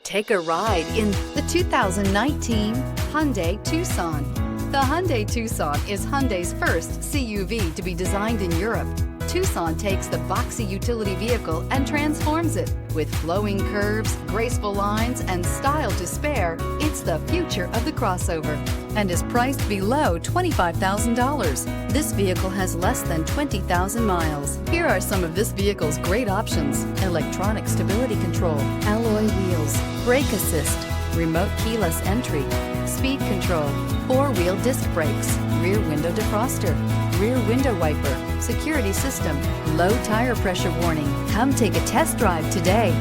Take a ride in the 2019 Hyundai Tucson. The Hyundai Tucson is Hyundai's first CUV to be designed in Europe. Tucson takes the boxy utility vehicle and transforms it. With flowing curves, graceful lines, and style to spare, it's the future of the crossover and is priced below $25,000. This vehicle has less than 20,000 miles. Here are some of this vehicle's great options: electronic stability control, alloy wheels, brake assist, remote keyless entry, speed control, four-wheel disc brakes, rear window defroster, rear window wiper, security system, low tire pressure warning. Come take a test drive today.